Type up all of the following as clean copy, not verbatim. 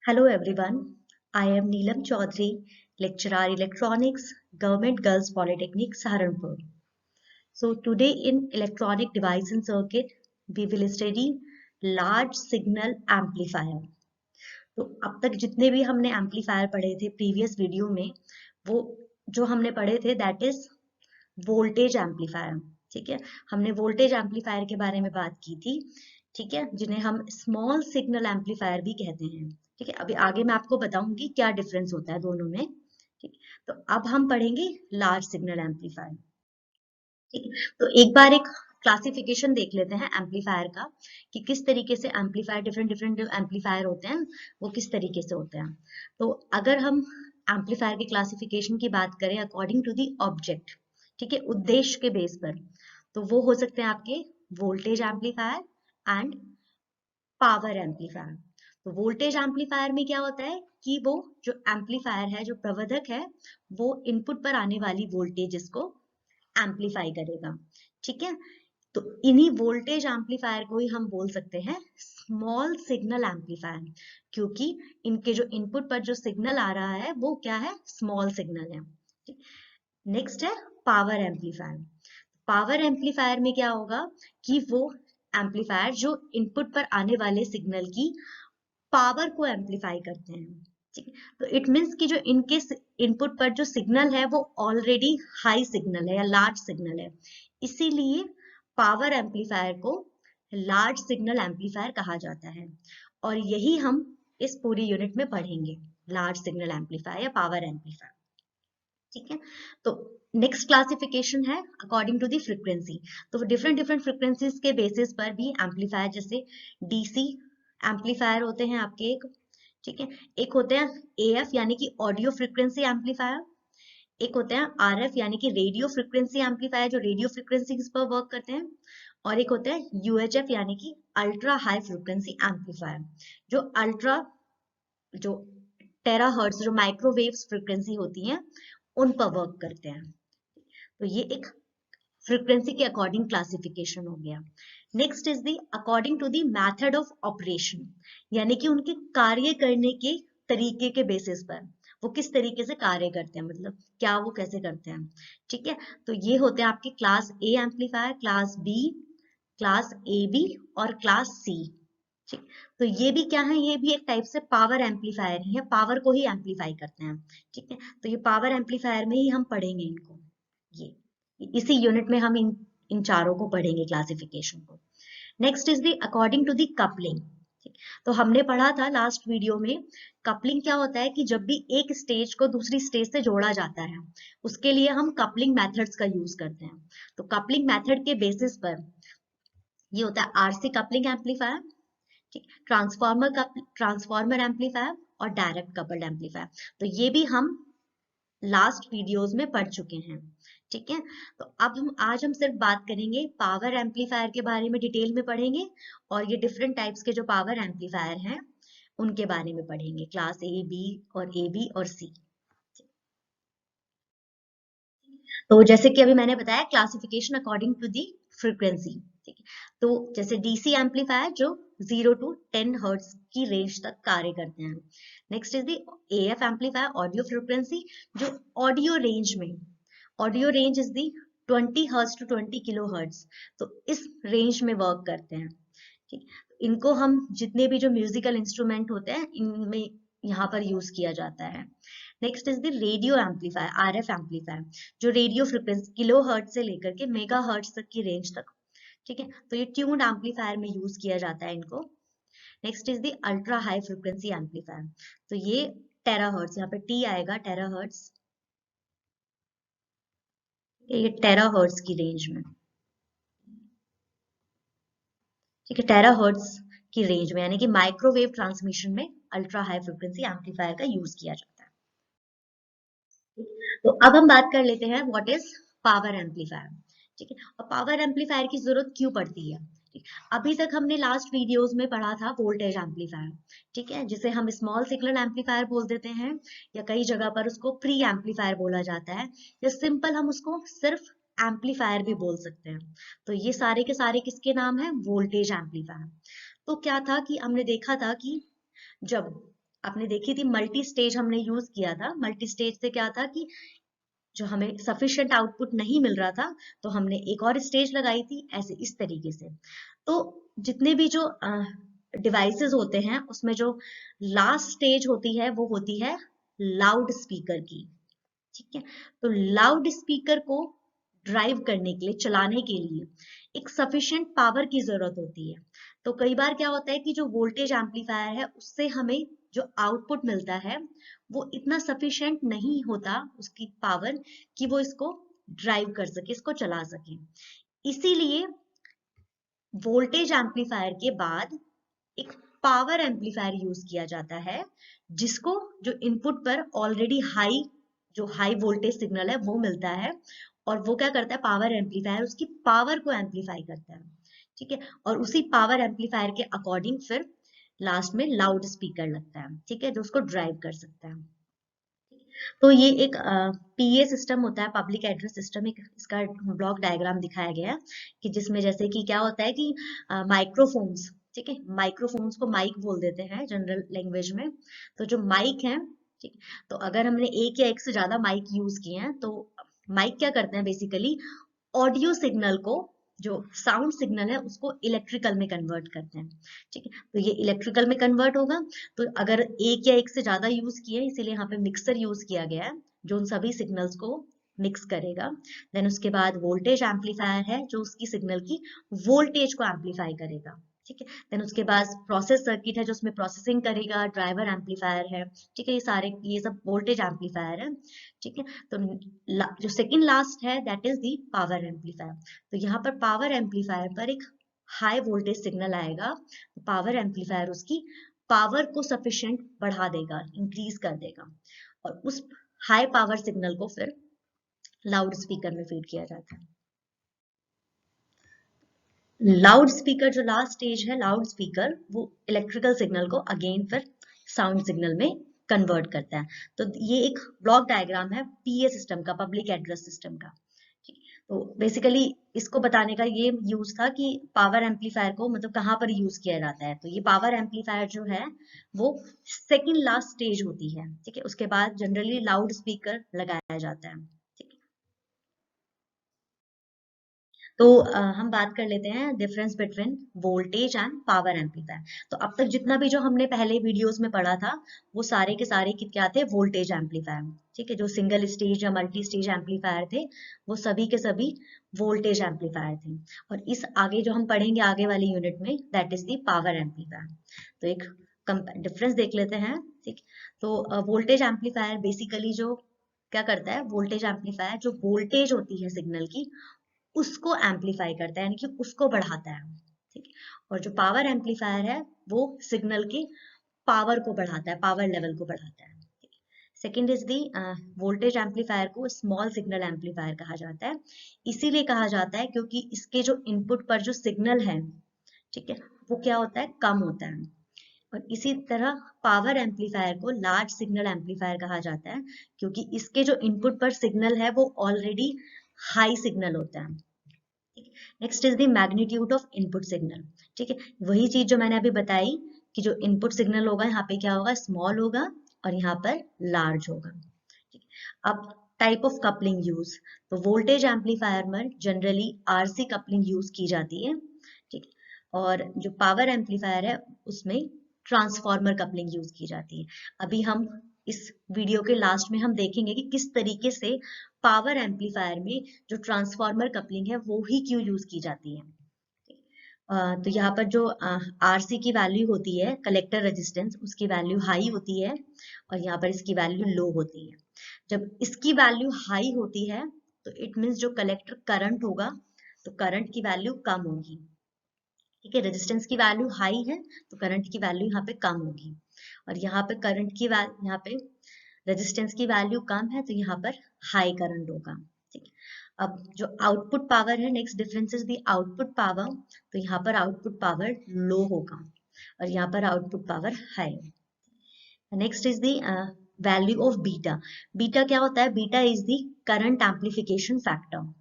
Hello everyone, I am Neelam Chaudhary, lecturer Electronics, Government Girls Polytechnic, Saharanpur. So today in Electronic Device and Circuit, we will study Large Signal Amplifier. तो अब तक जितने भी हमने amplifier पढ़े थे previous video में, वो जो हमने पढ़े थे दैट इज वोल्टेज एम्पलीफायर। ठीक है, हमने वोल्टेज एम्पलीफायर के बारे में बात की थी। ठीक है, जिन्हें हम स्मॉल सिग्नल एम्पलीफायर भी कहते हैं। ठीक है, अभी आगे मैं आपको बताऊंगी क्या डिफरेंस होता है दोनों में। ठीक, तो अब हम पढ़ेंगे लार्ज सिग्नल एम्पलीफायर। ठीक है, तो एक बार एक क्लासिफिकेशन देख लेते हैं एम्पलीफायर का कि किस तरीके से एम्पलीफायर डिफरेंट डिफरेंट एम्पलीफायर होते हैं, वो किस तरीके से होते हैं। तो अगर हम एम्पलीफायर की क्लासिफिकेशन की बात करें अकॉर्डिंग टू दी ऑब्जेक्ट, ठीक है, उद्देश्य के बेस पर, तो वो हो सकते हैं आपके voltage amplifier and power amplifier. तो वोल्टेज एम्पलीफायर में क्या होता है कि वो जो एम्पलीफायर है, जो प्रवर्धक है, वो इनपुट पर आने वाली वोल्टेजेस को एम्पलीफाई करेगा। ठीक है, तो इन्हीं वोल्टेज एम्पलीफायर को ही हम बोल सकते हैं स्मॉल सिग्नल एम्पलीफायर, क्योंकि इनके जो इनपुट पर जो सिग्नल आ रहा है वो क्या है, स्मॉल सिग्नल है। नेक्स्ट है पावर एम्पलीफायर। पावर एम्पलीफायर में क्या होगा कि वो एम्पलीफायर जो इनपुट पर आने वाले सिग्नल की पावर को एम्पलीफाई करते हैं। ठीक है, तो इट मीन्स कि जो इनके इनपुट पर जो सिग्नल है वो ऑलरेडी हाई सिग्नल है या लार्ज सिग्नल है, इसीलिए पावर एम्पलीफायर को लार्ज सिग्नल एम्पलीफायर कहा जाता है। और यही हम इस पूरी यूनिट में पढ़ेंगे, लार्ज सिग्नल एम्पलीफायर या पावर एम्पलीफायर। ठीक है, तो नेक्स्ट क्लासिफिकेशन है अकॉर्डिंग टू दी फ्रीक्वेंसी। तो डिफरेंट डिफरेंट फ्रीक्वेंसीज के बेसिस पर भी एम्पलीफायर, जैसे डीसी एम्पलीफायर होते हैं आपके एक, ठीक है, एक होते हैं एएफ यानी कि ऑडियो फ्रीक्वेंसी एम्पलीफायर, एक होते हैं आरएफ यानी कि रेडियो फ्रीक्वेंसी एम्पलीफायर जो रेडियो फ्रीक्वेंसीज पर वर्क करते हैं, और एक होता है यूएचएफ यानी कि अल्ट्रा हाई फ्रीक्वेंसी एम्पलीफायर जो अल्ट्रा जो टेराहर्ट्ज जो माइक्रोवेव्स फ्रीक्वेंसी होती हैं उन पर वर्क करते हैं। तो ये एक फ्रीक्वेंसी के अकॉर्डिंग क्लासिफिकेशन हो गया। Next is the according to the method of operation, यानी कि उनके कार्य करने के तरीके के बेसिस पर वो किस तरीके से कार्य करते हैं, मतलब क्या वो कैसे करते हैं। ठीक है, तो ये होते हैं आपके class A amplifier, class B, class A B और क्लास सी। ठीक, तो ये भी क्या है, ये भी एक टाइप से पावर एम्पलीफायर ही है, पावर को ही एम्पलीफाई करते हैं। ठीक है, तो ये पावर एम्पलीफायर में ही हम पढ़ेंगे इनको, ये इसी यूनिट में हम इन चारों को पढ़ेंगे क्लासिफिकेशन को। Next is the according to the coupling. तो हमने पढ़ा था लास्ट वीडियो में, कपलिंग क्या होता है कि जब भी एक स्टेज को दूसरी स्टेज से जोड़ा जाता है उसके लिए हम कपलिंग मेथड्स का यूज करते हैं। तो कपलिंग मेथड के बेसिस पर ये होता है आरसी कपलिंग एम्पलीफायर, ठीक, ट्रांसफॉर्मर एम्पलीफायर और डायरेक्ट कपल्ड एम्पलीफायर। तो ये भी हम लास्ट वीडियोस में पढ़ चुके हैं। ठीक है, तो अब हम सिर्फ बात करेंगे पावर एम्पलीफायर के बारे में, डिटेल में पढ़ेंगे, और ये डिफरेंट टाइप्स के जो पावर एम्पलीफायर हैं उनके बारे में पढ़ेंगे, क्लास ए बी और सी। तो जैसे कि अभी मैंने बताया classification according to the frequency. ठीक है, तो जैसे डीसी एम्पलीफायर जो 0 to 10 हर्ट्ज की रेंज तक कार्य करते हैं। Next is the AF amplifier, audio frequency, जो ऑडियो रेंज में, audio range is the 20 hertz to 20 kilo hertz, तो इस रेंज में वर्क करते हैं। ठीक, इनको हम जितने भी जो म्यूजिकल इंस्ट्रूमेंट होते हैं इनमें यहाँ पर यूज किया जाता है। Next is the radio amplifier, RF amplifier, जो रेडियो फ्रिक्वेंसी किलो हर्ट्ज से लेकर के मेगा हर्ट्ज तक की रेंज तक। ठीक है, तो ये ट्यून्ड एम्पलीफायर में यूज किया जाता है इनको। Next is the ultra high frequency amplifier, तो ये टेराहर्ट्ज, यहाँ पे टी आएगा, टेराहर्ट्ज, ये टेराहर्ट्ज की रेंज में। ठीक है, टेराहर्ट्ज की रेंज में, यानी कि माइक्रोवेव ट्रांसमिशन में अल्ट्रा हाई फ्रिक्वेंसी एम्पलीफायर का यूज किया जाता है। तो अब हम बात कर लेते हैं व्हाट इज पावर एम्पलीफायर। ठीक है, और पावर एम्पलीफायर की जरूरत क्यों पड़ती है। ठीक, अभी तक हमने लास्ट वीडियोस में पढ़ा था वोल्टेज एम्पलीफायर, ठीक है, जिसे हम स्मॉल सिग्नल एम्पलीफायर बोल देते हैं, या कई जगह पर उसको प्री एम्पलीफायर बोला जाता है, या सिंपल हम उसको सिर्फ एम्पलीफायर भी बोल सकते हैं। तो ये सारे के सारे किसके नाम है, वोल्टेज एम्पलीफायर। तो क्या था कि हमने देखा था कि जब आपने देखी थी मल्टी स्टेज हमने यूज किया था। मल्टी स्टेज से क्या था कि जो हमें सफिशिएंट आउटपुट नहीं मिल रहा था तो हमने एक और स्टेज लगाई थी, ऐसे इस तरीके से। तो जितने भी जो डिवाइसेस होते हैं उसमें जो लास्ट स्टेज होती है वो होती है लाउड स्पीकर की। ठीक है, तो लाउड स्पीकर को ड्राइव करने के लिए, चलाने के लिए एक सफिशिएंट पावर की जरूरत होती है। तो कई बार क्या होता है कि जो वोल्टेज एम्पलीफायर है उससे हमें जो आउटपुट मिलता है वो इतना सफिशिएंट नहीं होता, उसकी पावर, कि वो इसको ड्राइव कर सके, इसको चला सके। इसीलिए वोल्टेज एम्पलीफायर के बाद एक पावर एम्पलीफायर यूज किया जाता है, जिसको जो इनपुट पर ऑलरेडी जो हाई वोल्टेज सिग्नल है वो मिलता है, और वो क्या करता है, पावर एम्पलीफायर उसकी पावर को एम्पलीफाई करता है। ठीक है, और उसी पावर एम्पलीफायर के अकॉर्डिंग फिर लास्ट में लाउड स्पीकर लगता है। ठीक है, जो उसको ड्राइव कर सकता है। तो ये एक पीए सिस्टम होता है, पब्लिक एड्रेस सिस्टम। एक इसका ब्लॉक डायग्राम दिखाया गया है कि जिसमें जैसे कि क्या होता है कि माइक्रोफोन्स, ठीक है, माइक्रोफोन्स को माइक बोल देते हैं जनरल लैंग्वेज में। तो जो माइक है, ठीक, तो अगर हमने एक या एक से ज्यादा माइक यूज किए हैं तो माइक क्या करते हैं, बेसिकली ऑडियो सिग्नल को, जो साउंड सिग्नल है उसको इलेक्ट्रिकल में कन्वर्ट करते हैं। ठीक है, तो ये इलेक्ट्रिकल में कन्वर्ट होगा। तो अगर एक या एक से ज्यादा यूज किए, इसीलिए यहाँ पे मिक्सर यूज किया गया है जो उन सभी सिग्नल्स को मिक्स करेगा। देन उसके बाद वोल्टेज एम्पलीफायर है जो उसकी सिग्नल की वोल्टेज को एम्पलीफाई करेगा। ठीक है, देन उसके बाद प्रोसेस सर्किट है जो उसमें प्रोसेसिंग करेगा, ड्राइवर एम्पलीफायर है। ठीक है, ये सब वोल्टेज एम्पलीफायर है। ठीक है, तो जो सेकंड लास्ट है that is the power amplifier. तो यहाँ पर पावर एम्पलीफायर पर एक हाई वोल्टेज सिग्नल आएगा, तो पावर एम्पलीफायर उसकी पावर को सफिशिएंट बढ़ा देगा, इंक्रीज कर देगा, और उस हाई पावर सिग्नल को फिर लाउड स्पीकर में फीड किया जाता है। लाउड स्पीकर जो लास्ट स्टेज है, लाउड स्पीकर वो इलेक्ट्रिकल सिग्नल को अगेन फिर साउंड सिग्नल में कन्वर्ट करता है। तो ये एक ब्लॉक डायग्राम है पीए सिस्टम का, पब्लिक एड्रेस सिस्टम का। तो बेसिकली इसको बताने का ये यूज था कि पावर एम्पलीफायर को मतलब कहाँ पर यूज किया जाता है। तो ये पावर एम्पलीफायर जो है वो सेकंड लास्ट स्टेज होती है। ठीक है, उसके बाद जनरली लाउड स्पीकर लगाया जाता है। तो हम बात कर लेते हैं difference between voltage and power amplifier. तो अब तक जितना भी जो हमने पहले वीडियोस में पढ़ा था वो सारे के सारे क्या थे, वोल्टेज एम्पलीफायर। ठीक है, जो सिंगल स्टेज या मल्टी स्टेज एम्पलीफायर थे वो सभी के सभी वोल्टेज एम्पलीफायर थे। और इस आगे जो हम पढ़ेंगे आगे वाली यूनिट में, that is the power amplifier. तो एक डिफरेंस देख लेते हैं। ठीक, तो वोल्टेज एम्पलीफायर बेसिकली जो क्या करता है, वोल्टेज एम्पलीफायर जो वोल्टेज होती है सिग्नल की उसको एम्पलीफाई करता है, यानी कि उसको बढ़ाता है। ठीक है, और जो पावर एम्पलीफायर है वो सिग्नल की पावर को बढ़ाता है, पावर लेवल को बढ़ाता है। Second is the voltage amplifier को स्मॉल सिग्नल एम्पलीफायर कहा जाता है। इसीलिए कहा जाता है क्योंकि इसके जो इनपुट पर जो सिग्नल है, ठीक है, वो क्या होता है, कम होता है। और इसी तरह पावर एम्पलीफायर को लार्ज सिग्नल एम्पलीफायर कहा जाता है क्योंकि इसके जो इनपुट पर सिग्नल है वो ऑलरेडी हाई सिग्नल होता है। Next is the magnitude of input signal. ठीक है, वही चीज जो मैंने अभी बताई कि जो इनपुट सिग्नल होगा यहाँ पे क्या होगा, स्मॉल होगा, और यहाँ पर लार्ज होगा। ठीक है, अब टाइप ऑफ कपलिंग यूज, तो वोल्टेज एम्पलीफायर में जनरली आरसी कपलिंग यूज की जाती है। ठीक है, और जो पावर एम्पलीफायर है उसमें ट्रांसफॉर्मर कपलिंग यूज की जाती है। अभी हम इस वीडियो के लास्ट में हम देखेंगे कि किस तरीके से पावर एम्पलीफायर में जो ट्रांसफॉर्मर कपलिंग है वो ही क्यों यूज की जाती है। तो यहाँ पर जो आरसी की वैल्यू होती है, कलेक्टर रेजिस्टेंस, उसकी वैल्यू हाई होती है, और यहाँ पर इसकी वैल्यू लो होती है। जब इसकी वैल्यू हाई होती है तो इट मीन्स जो कलेक्टर करंट होगा तो करंट की वैल्यू कम होगी। ठीक है, रेजिस्टेंस की वैल्यू हाई है तो करंट की वैल्यू यहाँ पे कम होगी, और यहाँ पे करंट की वैल्यू, यहाँ पे रेजिस्टेंस की वैल्यू कम है तो यहाँ पर हाई करंट होगा। ठीक है, अब जो आउटपुट पावर है, next difference is the output power. तो यहाँ पर आउटपुट पावर लो होगा और यहाँ पर output power high. Next is the value of beta. Beta क्या होता है, beta is the current amplification factor.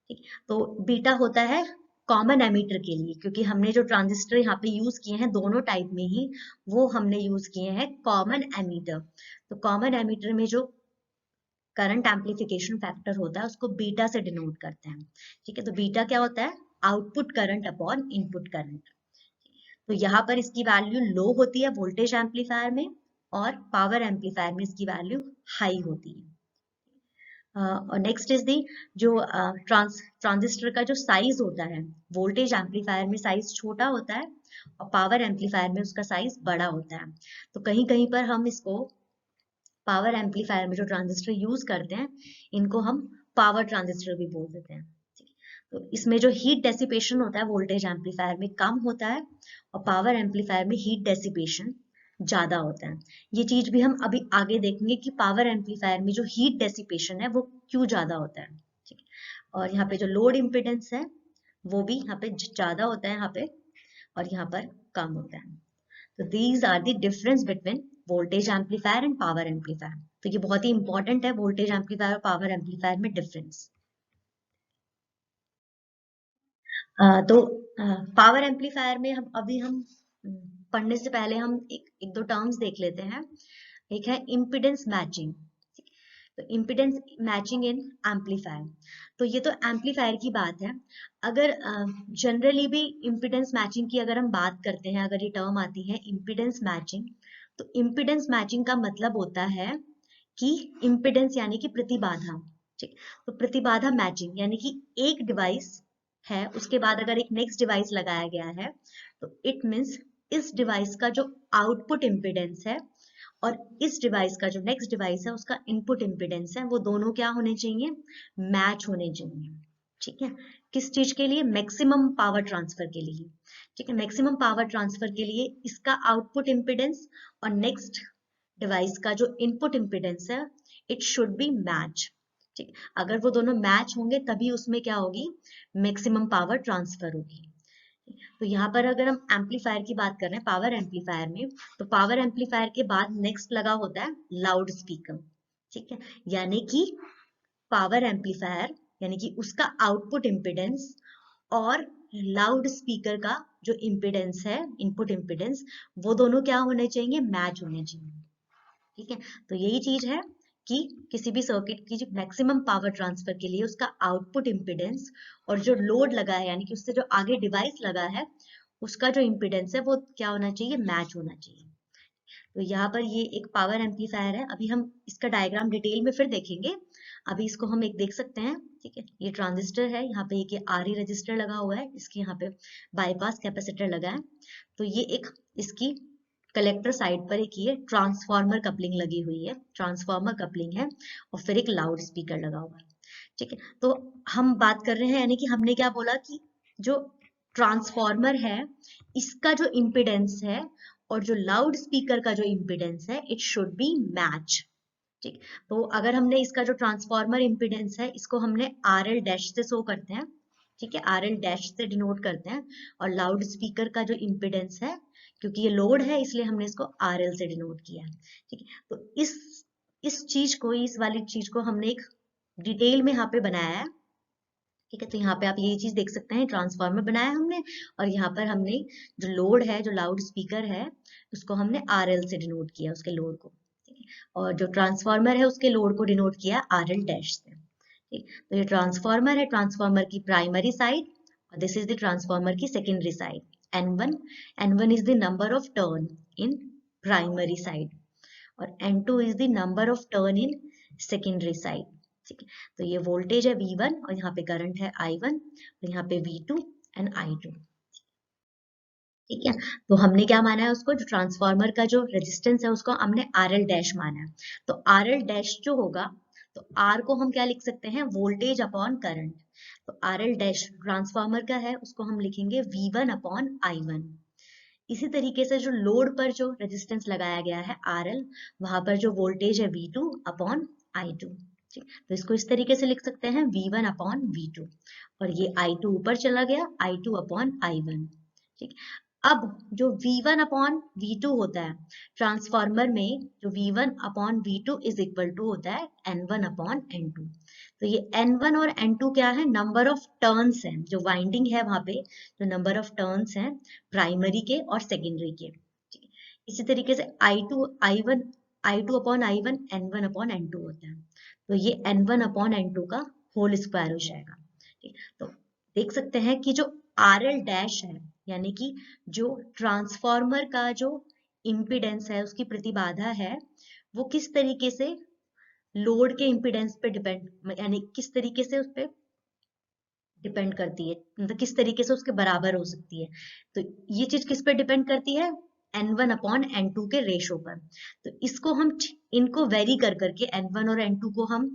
ठीक, तो बीटा होता है कॉमन एमीटर के लिए, क्योंकि हमने जो ट्रांजिस्टर यहाँ पे यूज किए हैं दोनों टाइप में ही, वो हमने यूज किए हैं कॉमन एमीटर। तो कॉमन एमीटर में जो करंट एम्पलीफिकेशन फैक्टर होता है उसको बीटा से डिनोट करते हैं। ठीक है, तो बीटा क्या होता है? Output current upon input current. तो यहाँ पर इसकी वैल्यू लो होती है वोल्टेज एम्पलीफायर में, और पावर एम्पलीफायर में इसकी वैल्यू हाई होती है। और नेक्स्ट इज दी जो ट्रांजिस्टर का जो साइज होता है, वोल्टेज एम्पलीफायर में साइज छोटा होता है और पावर एम्पलीफायर में उसका साइज बड़ा होता है। तो कहीं कहीं पर हम इसको पावर एम्पलीफायर में जो ट्रांजिस्टर यूज करते हैं इनको हम पावर ट्रांजिस्टर भी बोल देते हैं। तो इसमें जो हीट डेसिपेशन होता है वोल्टेज एम्पलीफायर में कम होता है, और पावर एम्पलीफायर में हीट डेसिपेशन ज्यादा होता है। ये चीज भी हम अभी आगे देखेंगे कि पावर एम्पलीफायर में जो हीट डेसिपेशन है वो क्यों ज्यादा होता है। ठीक है, और यहाँ पे जो लोड इम्पिडेंस है वो भी यहाँ पे ज्यादा होता है यहाँ पे, और यहाँ पर कम होता है। तो these are the difference between voltage amplifier and power amplifier. तो ये बहुत ही इंपॉर्टेंट है, वोल्टेज एम्पलीफायर और पावर एम्पलीफायर में डिफरेंस। तो पावर एम्पलीफायर में हम पढ़ने से पहले हम एक दो टर्म्स देख लेते हैं। एक है इम्पिडेंस मैचिंग। तो इम्पिडेंस मैचिंग इन एम्पलीफायर, तो ये तो एम्पलीफायर की बात है। अगर जनरली भी इम्पिडेंस मैचिंग की अगर हम बात करते हैं, अगर ये टर्म आती है इम्पिडेंस मैचिंग, तो इम्पिडेंस मैचिंग का मतलब होता है कि इम्पिडेंस यानी कि प्रतिबाधा। ठीक, तो प्रतिबाधा मैचिंग यानी कि एक डिवाइस है उसके बाद अगर एक नेक्स्ट डिवाइस लगाया गया है, तो इट मीन्स इस डिवाइस का जो आउटपुट इम्पिडेंस है और इस डिवाइस का जो नेक्स्ट डिवाइस है उसका इनपुट इम्पिडेंस है, वो दोनों क्या होने चाहिए? मैच होने चाहिए। ठीक है, किस चीज के लिए? मैक्सिमम पावर ट्रांसफर के लिए। ठीक है, मैक्सिमम पावर ट्रांसफर के लिए इसका आउटपुट इम्पिडेंस और नेक्स्ट डिवाइस का जो इनपुट इम्पिडेंस है इट शुड बी मैच। ठीक, अगर वो दोनों मैच होंगे तभी उसमें क्या होगी? मैक्सिमम पावर ट्रांसफर होगी। तो यहाँ पर अगर हम एम्पलीफायर की बात कर रहे हैं, पावर एम्पलीफायर में, तो पावर एम्पलीफायर के बाद नेक्स्ट लगा होता है लाउड स्पीकर। ठीक है, यानी कि पावर एम्पलीफायर यानी कि उसका आउटपुट इम्पिडेंस और लाउड स्पीकर का जो इम्पिडेंस है, इनपुट इम्पिडेंस, वो दोनों क्या होने चाहिए? मैच होने चाहिए। ठीक है, तो यही चीज है कि किसी भी सर्किट की जो मैक्सिमम पावर ट्रांसफर के लिए उसका आउटपुट इम्पिडेंस और जो लोड लगा है यानी कि उससे जो आगे डिवाइस लगा है उसका जो इम्पिडेंस है वो क्या होना चाहिए? मैच होना चाहिए। तो यहाँ पर ये एक पावर एम्पलीफायर है। अभी हम इसका डायग्राम डिटेल में फिर देखेंगे, अभी इसको हम एक देख सकते हैं। ठीक है, ये ट्रांजिस्टर है, यहाँ पे एक आरई रजिस्टर लगा हुआ है, इसके यहाँ पे बाईपास कैपेसिटर लगा है। तो ये एक इसकी कलेक्टर साइड पर एक ये ट्रांसफार्मर कपलिंग लगी हुई है, ट्रांसफार्मर कपलिंग है, और फिर एक लाउड स्पीकर लगा हुआ है। ठीक है, तो हम बात कर रहे हैं यानी कि हमने क्या बोला कि जो ट्रांसफार्मर है इसका जो इम्पिडेंस है और जो लाउड स्पीकर का जो इम्पिडेंस है इट शुड बी मैच। ठीक, तो अगर हमने इसका जो ट्रांसफार्मर इम्पिडेंस है इसको हमने आर एल डैश से शो करते हैं। ठीक है, आर एल डैश से डिनोट करते हैं, और लाउड स्पीकर का जो इम्पिडेंस है, क्योंकि ये लोड है इसलिए हमने इसको आर एल से डिनोट किया है। ठीक है, तो इस चीज को, इस वाली चीज को हमने एक डिटेल में यहाँ पे बनाया है। ठीक है, तो यहाँ पे आप ये चीज देख सकते हैं, ट्रांसफार्मर बनाया हमने, और यहाँ पर हमने जो लोड है, जो लाउड स्पीकर है, उसको हमने आर एल से डिनोट किया, उसके लोड को। ठीक है, और जो ट्रांसफार्मर है उसके लोड को डिनोट किया आर एल डैश से। ठीक, तो ये ट्रांसफार्मर है, ट्रांसफार्मर की प्राइमरी साइड, और दिस इज द ट्रांसफार्मर की secondary side. N1, N1 is the number of turn in primary side, और N2 is the number of turn in secondary side। ठीक है, तो ये वोल्टेज है V1 और यहाँ पे करंट है I1 और यहाँ पे V2 एंड I2। ठीक है, तो हमने क्या माना है उसको, जो ट्रांसफार्मर का जो रेजिस्टेंस है उसको हमने आर एल डैश माना है। तो आर एल डैश जो होगा, तो आर को हम क्या लिख सकते हैं? Voltage upon current. तो आर एल डैश ट्रांसफार्मर का है उसको हम लिखेंगे V1 अपॉन I1। इसी तरीके से जो लोड पर जो रेजिस्टेंस लगाया गया है आर एल, वहां पर जो वोल्टेज है V2 अपॉन I2। ठीक, तो इसको इस तरीके से लिख सकते हैं V1 अपॉन V2, और ये I2 ऊपर चला गया, I2 अपॉन I1। ठीक, अब जो V1 अपॉन V2 होता है ट्रांसफॉर्मर में, जो V1 upon V2 is equal to होता है N1 अपॉन N2। तो ये N1 और N2 क्या है, नंबर ऑफ टर्न्स हैं, जो वाइंडिंग है वहां पे जो नंबर ऑफ टर्न्स हैं प्राइमरी के और सेकेंडरी के। ठीक है? इसी तरीके से I2 upon I1 N1 upon N2 होता है, तो ये N1 अपॉन N2 का होल स्क्वायर हो जाएगा। ठीक, तो देख सकते हैं कि जो RL डैश है, यानी कि जो ट्रांसफॉर्मर का जो इम्पीडेंस है, उसकी प्रतिबाधा है, वो किस तरीके से लोड के इम्पीडेंस पे डिपेंड, यानी किस तरीके से उस पे डिपेंड करती है, मतलब किस तरीके से उसके बराबर हो सकती है। तो ये चीज किस पे डिपेंड करती है, N1 अपॉन N2 के रेशो पर। तो इसको हम इनको वेरी कर करके N1 और N2 को हम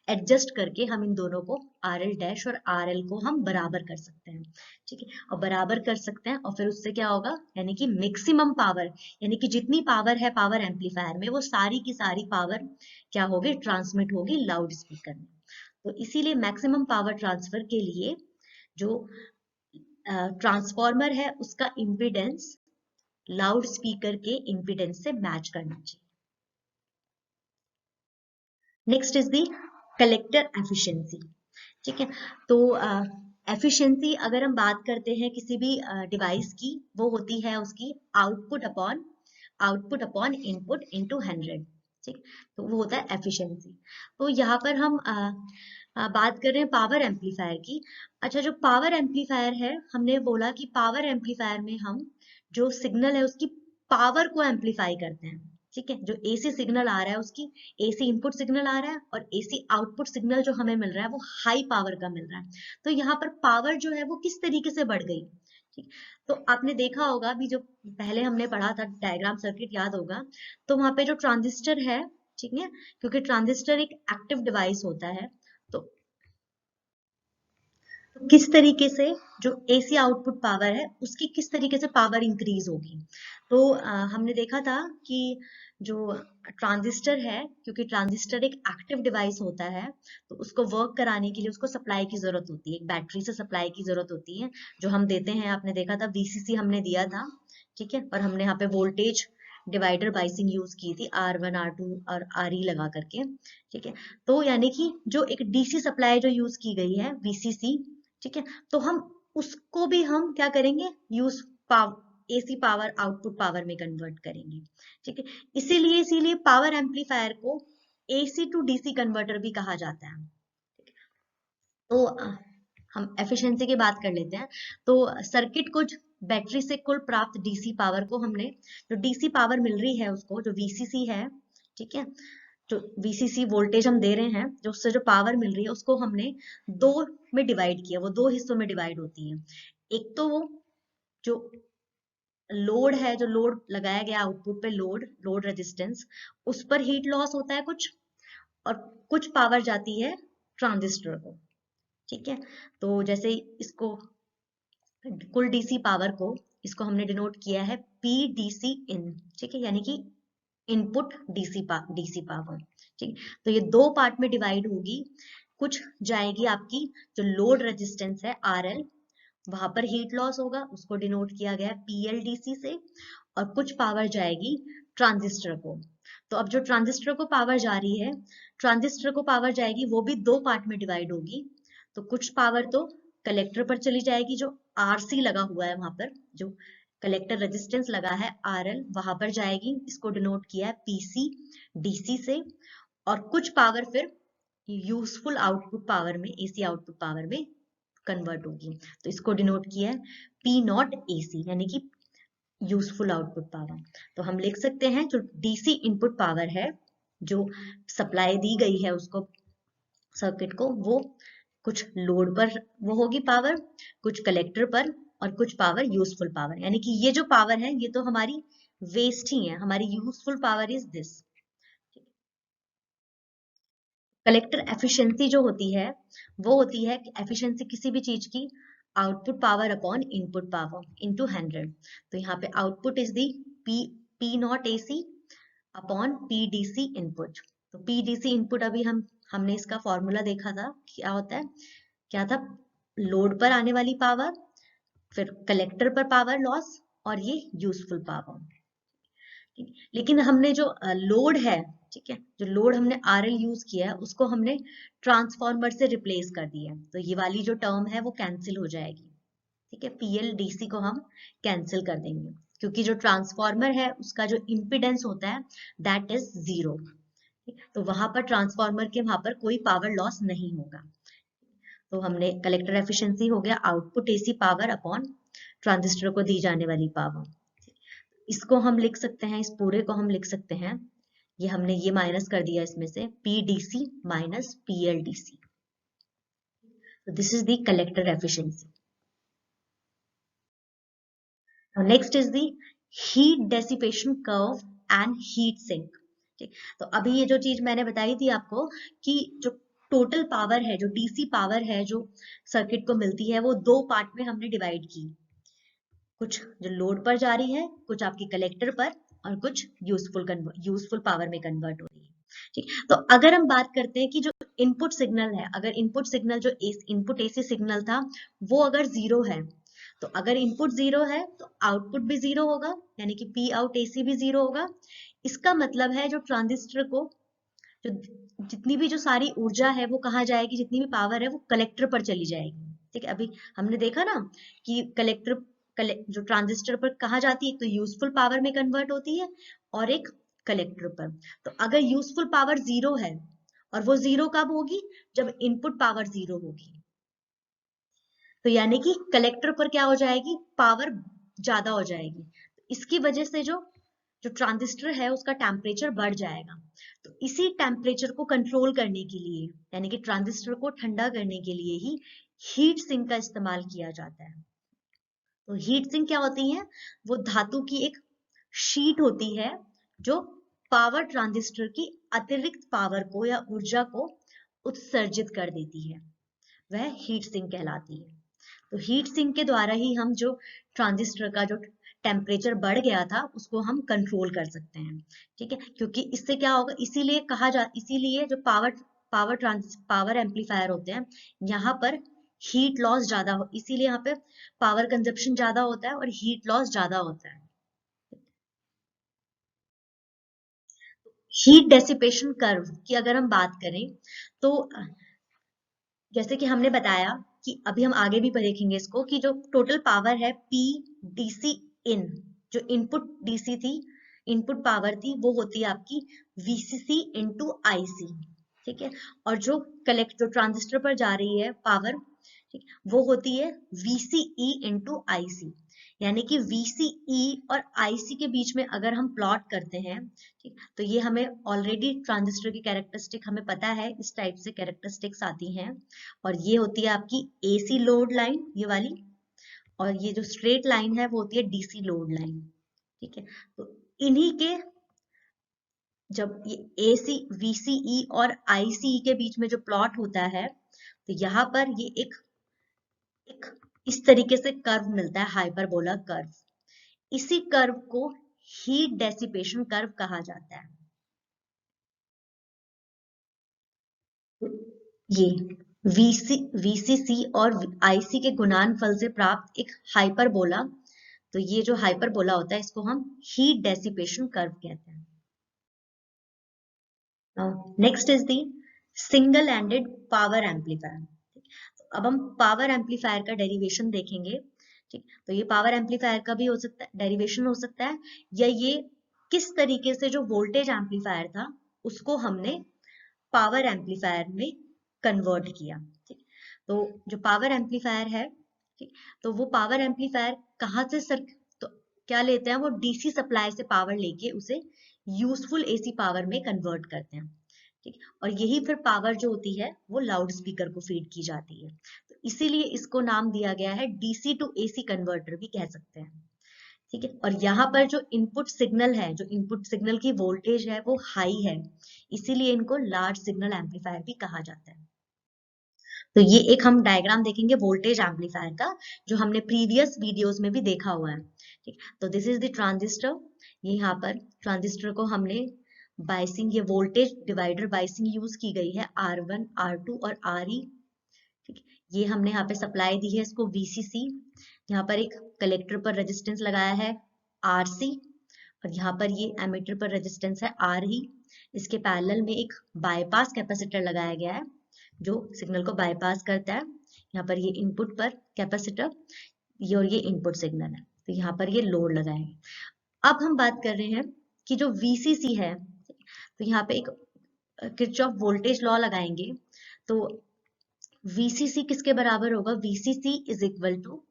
एडजस्ट करके हम इन दोनों को RL डैश और RL को हम बराबर कर सकते हैं। ठीक है, और बराबर कर सकते हैं और फिर उससे क्या होगा, यानी कि मैक्सिमम पावर, यानी कि जितनी पावर है पावर एम्पलीफायर में, वो सारी की सारी पावर क्या होगी, ट्रांसमिट होगी लाउड स्पीकर में। तो इसीलिए मैक्सिमम पावर ट्रांसफर के लिए जो ट्रांसफॉर्मर है उसका इम्पीडेंस लाउड स्पीकर के इम्पीडेंस से मैच करना चाहिए। Next is the collector efficiency. ठीक है, तो एफिशिएंसी अगर हम बात करते हैं किसी भी डिवाइस की, वो होती है उसकी आउटपुट अपॉन इनपुट इनटू 100। ठीक, तो वो होता है एफिशिएंसी। तो यहाँ पर हम बात कर रहे हैं पावर एम्पलीफायर की। अच्छा, जो पावर एम्पलीफायर है, हमने बोला कि पावर एम्पलीफायर में हम जो सिग्नल है उसकी पावर को एम्पलीफाई करते हैं। ठीक है, जो एसी सिग्नल आ रहा है, उसकी एसी इनपुट सिग्नल आ रहा है और एसी आउटपुट सिग्नल जो हमें मिल रहा है वो हाई पावर का मिल रहा है। तो यहाँ पर पावर जो है वो किस तरीके से बढ़ गई। ठीक, तो आपने देखा होगा अभी जो पहले हमने पढ़ा था डायग्राम सर्किट, याद होगा, तो वहां पे जो ट्रांजिस्टर है, ठीक है, क्योंकि ट्रांजिस्टर एक एक्टिव डिवाइस होता है, तो किस तरीके से जो एसी आउटपुट पावर है उसकी किस तरीके से पावर इंक्रीज होगी। तो हमने देखा था कि जो ट्रांजिस्टर है, क्योंकि ट्रांजिस्टर एक एक्टिव डिवाइस होता है, तो उसको वर्क कराने के लिए उसको सप्लाई की जरूरत होती है, एक बैटरी से सप्लाई की जरूरत होती है, जो हम देते हैं। आपने देखा था VCC हमने दिया था, ठीक है, और हमने यहाँ पे वोल्टेज डिवाइडर बाइसिंग यूज की थी, R1 R2 और RE लगा करके। ठीक है, तो यानी कि जो एक DC सप्लाई जो यूज की गई है VCC, ठीक है, तो हम उसको भी हम क्या करेंगे, use AC power output power में कन्वर्ट करेंगे। ठीक है, इसीलिए पावर एम्पलीफायर को AC टू DC कन्वर्टर भी कहा जाता है। तो हम एफिशिएंसी की बात कर लेते हैं। तो सर्किट को बैटरी से कुल प्राप्त डीसी पावर को हमने, जो डीसी पावर मिल रही है उसको, जो VCC है, ठीक है, जो VCC वोल्टेज हम दे रहे हैं, जो उससे जो पावर मिल रही है उसको हमने दो में डिवाइड किया, वो दो हिस्सों में डिवाइड होती है। एक तो वो जो लोड है, जो लोड लगाया गया आउटपुट पे, लोड रेजिस्टेंस, उस पर हीट लॉस होता है कुछ, और कुछ पावर जाती है ट्रांजिस्टर को। ठीक है, तो जैसे इसको कुल डीसी पावर को, इसको हमने डिनोट किया है PDC इन। ठीक है, यानी कि इनपुट डीसी पावर। ठीक, तो ये दो पार्ट में डिवाइड होगी। कुछ जाएगी आपकी जो लोड रेजिस्टेंस है RL, वहां पर हीट लॉस होगा, उसको डिनोट किया गया है PLDC से, और कुछ पावर जाएगी ट्रांजिस्टर को। तो अब जो ट्रांजिस्टर को पावर जा रही है, ट्रांजिस्टर को पावर जाएगी, वो भी दो पार्ट में डिवाइड होगी। तो कुछ पावर तो कलेक्टर पर चली जाएगी, जो RC लगा हुआ है वहां पर, जो कलेक्टर रेजिस्टेंस लगा है RL, वहां पर जाएगी, इसको डिनोट किया है PC DC से। और कुछ पावर फिर यूजफुल आउटपुट पावर में, AC आउटपुट पावर में कन्वर्ट होगी, तो इसको डिनोट किया है P0 AC, यानी कि यूजफुल आउटपुट पावर। तो हम लिख सकते हैं जो DC इनपुट पावर है, जो सप्लाई दी गई है उसको, सर्किट को, वो कुछ लोड पर वो होगी पावर, कुछ कलेक्टर पर, और कुछ पावर यूजफुल पावर। यानी कि ये जो पावर है ये तो हमारी वेस्ट ही है, हमारी useful power is this. Collector efficiency जो होती है, वो होती है एफिशिएंसी किसी भी चीज की output power upon input power into 100। तो यहाँ पे output is the P0 AC upon PDC input. तो PDC इनपुट अभी हमने इसका फॉर्मूला देखा था, क्या होता है, क्या था, लोड पर आने वाली पावर, फिर कलेक्टर पर पावर लॉस, और ये यूजफुल पावर। लेकिन हमने जो लोड है, ठीक है, जो लोड हमने RL यूज किया है उसको हमने ट्रांसफॉर्मर से रिप्लेस कर दिया है, तो ये वाली जो टर्म है वो कैंसिल हो जाएगी। ठीक है, PLDC को हम कैंसिल कर देंगे, क्योंकि जो ट्रांसफॉर्मर है उसका जो इम्पिडेंस होता है दैट इज 0, तो वहां पर ट्रांसफॉर्मर के वहां पर कोई पावर लॉस नहीं होगा। तो हमने कलेक्टर एफिशिएंसी हो गया output AC power upon transistor को दी जाने वाली पावर। इसको हम लिख सकते हैं, इस पूरे को हम लिख सकते हैं, ये हमने ये माइनस कर दिया इसमें से, PDC minus PLDC। So this is the collector efficiency. Now next is the heat dissipation curve and heat sink. ठीक, तो अभी ये जो चीज मैंने बताई थी आपको कि जो टोटल पावर है, जो DC पावर है जो सर्किट को मिलती है, वो दो पार्ट में हमने डिवाइड की, कुछ जो लोड पर जा रही है, कुछ आपकी कलेक्टर पर, और कुछ यूजफुल पावर में कन्वर्ट हो रही है। ठीक, तो अगर हम बात करते हैं कि जो इनपुट सिग्नल है, अगर इनपुट सिग्नल जो इनपुट AC सिग्नल था वो अगर 0 है, तो अगर इनपुट 0 है तो आउटपुट भी 0 होगा, यानी कि P आउट AC भी 0 होगा। इसका मतलब है जो ट्रांजिस्टर को जो जितनी भी जो सारी ऊर्जा है वो कहाँ जाएगी, जितनी भी पावर है वो कलेक्टर पर चली जाएगी। ठीक है, अभी हमने देखा ना कि जो ट्रांजिस्टर पर कहाँ जाती है, तो यूजफुल पावर में कन्वर्ट होती है और एक कलेक्टर पर। तो अगर यूजफुल पावर 0 है, और वो 0 कब होगी, जब इनपुट पावर 0 होगी, तो यानी कि कलेक्टर पर क्या हो जाएगी, पावर ज्यादा हो जाएगी। इसकी वजह से जो जो ट्रांजिस्टर है उसका टेम्परेचर बढ़ जाएगा। तो इसी टेम्परेचर को कंट्रोल करने के लिए, यानी कि ट्रांजिस्टर को ठंडा करने के लिए ही हीट सिंक का इस्तेमाल किया जाता है। तो हीट सिंक क्या होती है, वो धातु की एक शीट होती है जो पावर ट्रांजिस्टर की अतिरिक्त पावर को या ऊर्जा को उत्सर्जित कर देती है, वह हीट सिंक कहलाती है। तो हीट सिंक के द्वारा ही हम जो ट्रांजिस्टर का जो टेम्परेचर बढ़ गया था उसको हम कंट्रोल कर सकते हैं। ठीक है, क्योंकि इससे क्या होगा, इसीलिए जो पावर एम्पलीफायर होते हैं, यहाँ पर हीट लॉस ज्यादा हो, इसीलिए यहाँ पे पावर कंजप्शन ज्यादा होता है और हीट लॉस ज्यादा होता है। हीट डेसिपेशन कर्व की अगर हम बात करें, तो जैसे कि हमने बताया कि अभी हम आगे भी देखेंगे इसको, कि जो टोटल पावर है PDC इन, जो इनपुट DC थी, इनपुट पावर थी, वो होती है आपकी VCC इंटू IC। ठीक है, और जो ट्रांजिस्टर पर जा रही है पावर, ठीक, वो होती है VCE इंटू IC। यानी कि VCE और IC के बीच में अगर हम प्लॉट करते हैं, ठीक, तो ये हमें ऑलरेडी ट्रांजिस्टर की कैरेक्टरिस्टिक हमें पता है, इस टाइप से कैरेक्टरिस्टिक्स आती हैं। और ये होती है आपकी AC लोड लाइन, ये वाली, और ये जो स्ट्रेट लाइन है वो होती है DC लोड लाइन। ठीक है, तो इन्हीं के जब ये AC VCE और ICE के बीच में जो प्लॉट होता है, तो यहाँ पर ये एक इस तरीके से कर्व मिलता है, हाइपरबोला कर्व। इसी कर्व को हीट डेसिपेशन कर्व कहा जाता है। ये VCC और IC के गुणनफल से प्राप्त एक हाइपरबोला, तो ये जो हाइपरबोला होता है इसको हम हीट डेसिपेशन कर्व कहते हैं। Next is the single ended power amplifier. अब हम पावर एम्पलीफायर का डेरिवेशन देखेंगे। ठीक, तो ये पावर एम्पलीफायर का भी हो सकता है, डेरिवेशन हो सकता है, या ये किस तरीके से जो वोल्टेज एम्पलीफायर था उसको हमने पावर एम्पलीफायर में कन्वर्ट किया। ठीक, तो जो पावर एम्पलीफायर है, ठीक, तो वो पावर एम्पलीफायर कहाँ से तो क्या लेते हैं, वो DC सप्लाई से पावर लेके उसे यूजफुल AC पावर में कन्वर्ट करते हैं। ठीक, और यही फिर पावर जो होती है वो लाउड स्पीकर को फीड की जाती है, तो इसीलिए इसको नाम दिया गया है DC टू AC कन्वर्टर भी कह सकते हैं। ठीक है, और यहाँ पर जो इनपुट सिग्नल है, जो इनपुट सिग्नल की वोल्टेज है वो हाई है, इसीलिए इनको लार्ज सिग्नल एम्पलीफायर भी कहा जाता है। तो ये एक हम डायग्राम देखेंगे वोल्टेज एम्पलीफायर का, जो हमने प्रीवियस वीडियोस में भी देखा हुआ है। ठीक, तो दिस इज द ट्रांजिस्टर, ये यहाँ पर ट्रांजिस्टर को हमने बाइसिंग, ये वोल्टेज डिवाइडर बाइसिंग यूज की गई है, R1 R2 और RE। ठीक, ये हमने यहाँ पे सप्लाई दी है इसको VCC, यहाँ पर एक कलेक्टर पर रेजिस्टेंस लगाया है RC और यहाँ पर ये एमीटर पर रेजिस्टेंस है RE। इसके पैरेलल में एक बाईपास कैपेसिटर लगाया गया है जो सिग्नल को बाईपास करता है। यहाँ पर ये इनपुट पर कैपेसिटर, ये और ये इनपुट सिग्नल है, तो यहाँ पर ये लोड लगाएंगे। अब हम बात कर रहे हैं कि जो VCC है, तो यहाँ पे एक किरचॉफ वोल्टेज लॉ लगाएंगे। तो VCC किसके बराबर होगा? VCC is equal to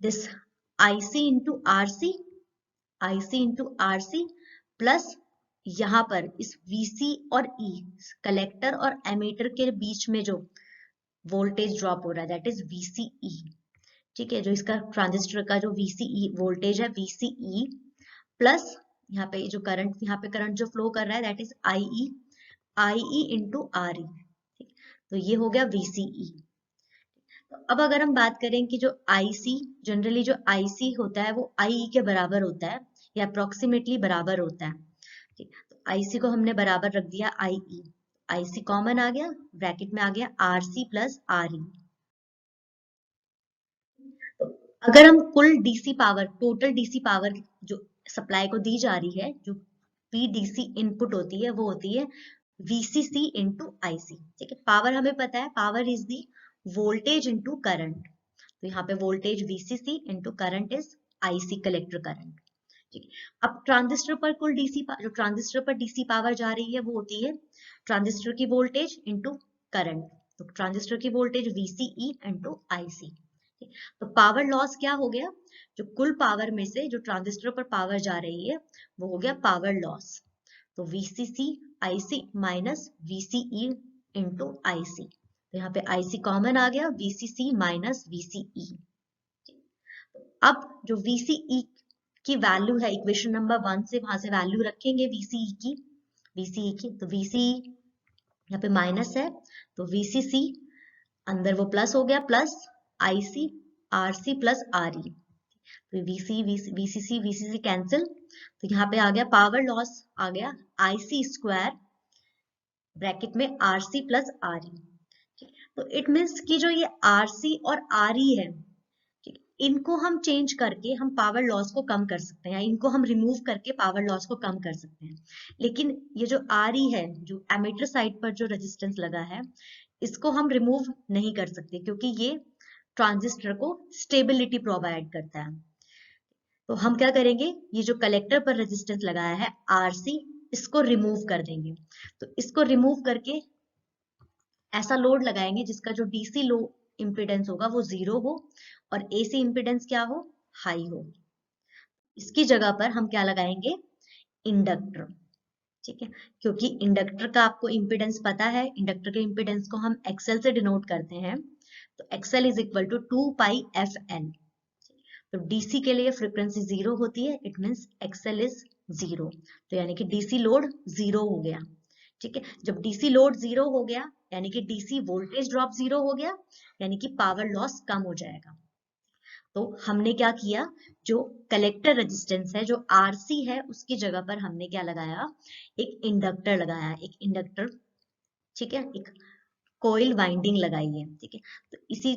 this IC into RC, IC into RC प्लस यहाँ पर इस VC और E, कलेक्टर और एमीटर के बीच में जो वोल्टेज ड्रॉप हो रहा है दैट इज VCE। ठीक है, जो इसका ट्रांजिस्टर का जो VCE वोल्टेज है VCE प्लस यहाँ पे जो करंट, यहाँ पे करंट जो फ्लो कर रहा है that is IE into RE। तो ये हो गया VCE। तो अब अगर हम बात करें कि जो IC, जनरली जो IC होता है वो IE के बराबर होता है या अप्रोक्सीमेटली बराबर होता है। ठीक, तो IC को हमने बराबर रख दिया IE, IC कॉमन आ गया, ब्रैकेट में आ गया RC प्लस RE। तो अगर हम कुल DC power, total DC power जो सप्लाई को दी जा रही है, जो PDC इनपुट होती है वो होती है VCC इंटू IC। ठीक है, पावर हमें पता है, power is the voltage into current. तो यहाँ पे voltage VCC into current is IC, collector current. ठीक है, अब ट्रांजिस्टर पर कुल DC, जो ट्रांजिस्टर पर DC पावर जा रही है वो होती है ट्रांजिस्टर की वोल्टेज इंटू करंट। तो ट्रांजिस्टर की वोल्टेज VCE इंटू IC। तो पावर लॉस क्या हो गया? जो कुल पावर में से जो ट्रांजिस्टर पर पावर जा रही है वो हो गया पावर लॉस। तो VCC IC minus VCE into IC। तो यहाँ पे IC कॉमन आ गया, VCC माइनस VCE। अब जो VCE की वैल्यू है इक्वेशन नंबर 1 से, वहां से वैल्यू रखेंगे VCE की, तो VCE यहाँ पे माइनस है तो VCC अंदर वो प्लस हो गया, plus IC RC plus RE। तो VCC कैंसिल, तो यहाँ पे आ गया पावर लॉस आ गया IC स्क्वायर ब्रैकेट में RC प्लस RE। तो इट मीन्स कि जो ये RC और RE है, इनको हम चेंज करके हम पावर लॉस को कम कर सकते हैं, इनको हम रिमूव करके पावर लॉस को कम कर सकते हैं। लेकिन ये जो RE है, जो एमीटर साइड पर जो रेजिस्टेंस लगा है, इसको हम रिमूव नहीं कर सकते क्योंकि ये ट्रांजिस्टर को स्टेबिलिटी प्रोवाइड करता है। तो हम क्या करेंगे, ये जो कलेक्टर पर रेजिस्टेंस लगाया है RC, इसको रिमूव कर देंगे। तो इसको रिमूव करके ऐसा लोड लगाएंगे जिसका जो DC लो इंपिडेंस होगा वो 0 हो और AC इंपिडेंस क्या हो? हाई हो। इसकी जगह पर हम क्या लगाएंगे? इंडक्टर। ठीक है, क्योंकि इंडक्टर का आपको इंपिडेंस पता है, इंडक्टर के इंपिडेंस को हम XL से डिनोट करते हैं। तो XL is equal to 2πfL। तो DC के लिए फ्रीक्वेंसी 0 होती है, इट मीन्स XL इज 0। तो यानी कि DC लोड 0 हो गया। ठीक है, जब DC लोड 0 हो गया यानी कि DC वोल्टेज ड्रॉप 0 हो गया, यानी कि पावर लॉस कम हो जाएगा। तो हमने क्या किया, जो कलेक्टर रेजिस्टेंस है जो RC है उसकी जगह पर हमने क्या लगाया? एक इंडक्टर लगाया, एक इंडक्टर। ठीक है, एक कोइल वाइंडिंग लगाई है। ठीक है, तो इसी,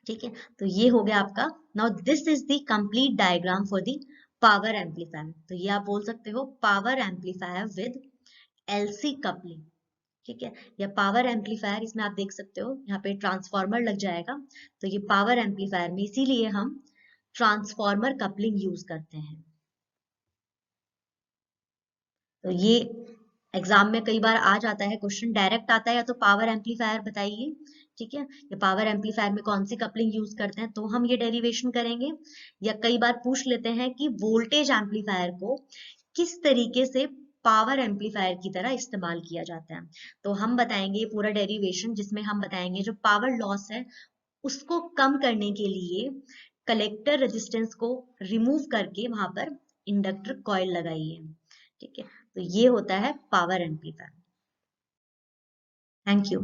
ठीक है, तो ये हो गया आपका। Now this is the complete diagram for the power amplifier. तो ये आप बोल सकते हो power amplifier with LC coupling. ठीक है, या पावर एम्पलीफायर, इसमें आप देख सकते हो यहाँ पे ट्रांसफार्मर लग जाएगा। तो ये पावर एम्पलीफायर में इसीलिए हम ट्रांसफार्मर कपलिंग यूज करते हैं। तो ये एग्जाम में कई बार आ जाता है क्वेश्चन, डायरेक्ट आता है या तो पावर एम्पलीफायर बताइए। ठीक है, ये पावर एम्पलीफायर में कौन सी कपलिंग यूज करते हैं, तो हम ये डेरिवेशन करेंगे। या कई बार पूछ लेते हैं कि वोल्टेज एम्पलीफायर को किस तरीके से पावर एम्पलीफायर की तरह इस्तेमाल किया जाता है, तो हम बताएंगे पूरा डेरिवेशन, जिसमें हम बताएंगे जो पावर लॉस है उसको कम करने के लिए कलेक्टर रेजिस्टेंस को रिमूव करके वहां पर इंडक्टर कॉइल लगाई है। ठीक है, तो ये होता है पावर एम्पलीफायर। Thank you.